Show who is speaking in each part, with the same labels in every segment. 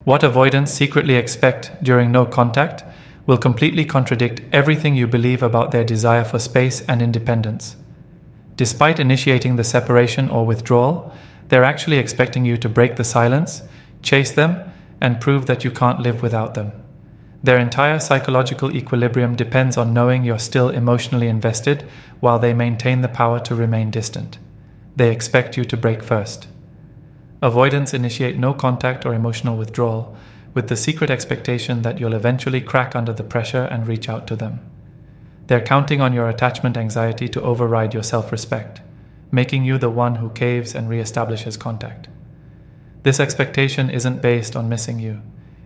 Speaker 1: What avoidants secretly expect during no contact will completely contradict everything you believe about their desire for space and independence. Despite initiating the separation or withdrawal, they're actually expecting you to break the silence, chase them, and prove that you can't live without them. Their entire psychological equilibrium depends on knowing you're still emotionally invested while they maintain the power to remain distant. They expect you to break first. Avoidants initiate no contact or emotional withdrawal, with the secret expectation that you'll eventually crack under the pressure and reach out to them. They're counting on your attachment anxiety to override your self-respect, making you the one who caves and reestablishes contact. This expectation isn't based on missing you.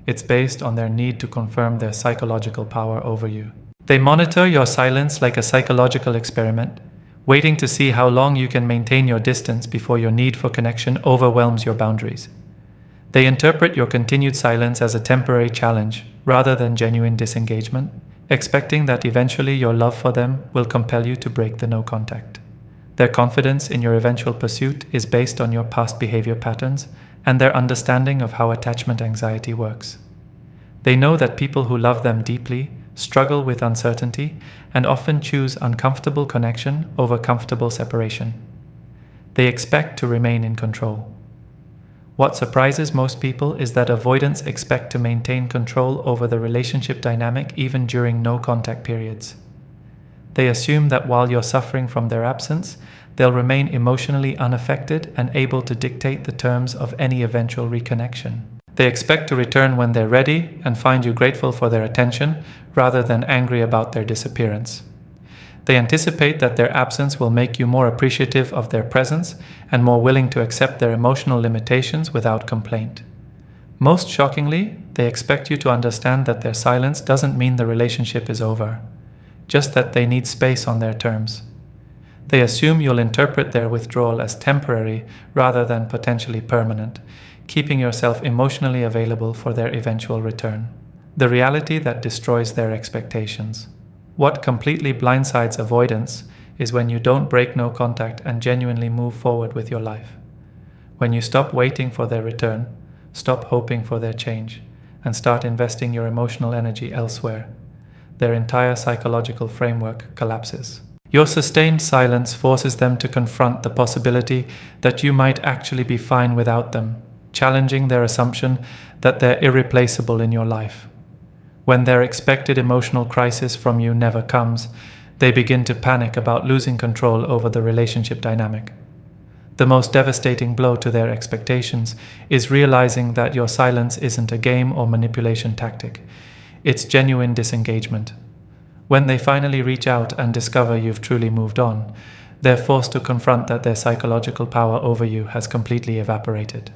Speaker 1: It's based on their need to confirm their psychological power over you. They monitor your silence like a psychological experiment, waiting to see how long you can maintain your distance before your need for connection overwhelms your boundaries. They interpret your continued silence as a temporary challenge rather than genuine disengagement, expecting that eventually your love for them will compel you to break the no contact. Their confidence in your eventual pursuit is based on your past behavior patterns and their understanding of how attachment anxiety works. They know that people who love them deeply struggle with uncertainty and often choose uncomfortable connection over comfortable separation. They expect to remain in control. What surprises most people is that avoidants expect to maintain control over the relationship dynamic even during no contact periods. They assume that while you're suffering from their absence, they'll remain emotionally unaffected and able to dictate the terms of any eventual reconnection. They expect to return when they're ready and find you grateful for their attention rather than angry about their disappearance. They anticipate that their absence will make you more appreciative of their presence and more willing to accept their emotional limitations without complaint. Most shockingly, they expect you to understand that their silence doesn't mean the relationship is over, just that they need space on their terms. They assume you'll interpret their withdrawal as temporary rather than potentially permanent, keeping yourself emotionally available for their eventual return. The reality that destroys their expectations. What completely blindsides avoidance is when you don't break no contact and genuinely move forward with your life. When you stop waiting for their return, stop hoping for their change, and start investing your emotional energy elsewhere, their entire psychological framework collapses. Your sustained silence forces them to confront the possibility that you might actually be fine without them, challenging their assumption that they're irreplaceable in your life. When their expected emotional crisis from you never comes, they begin to panic about losing control over the relationship dynamic. The most devastating blow to their expectations is realizing that your silence isn't a game or manipulation tactic. It's genuine disengagement. When they finally reach out and discover you've truly moved on, they're forced to confront that their psychological power over you has completely evaporated.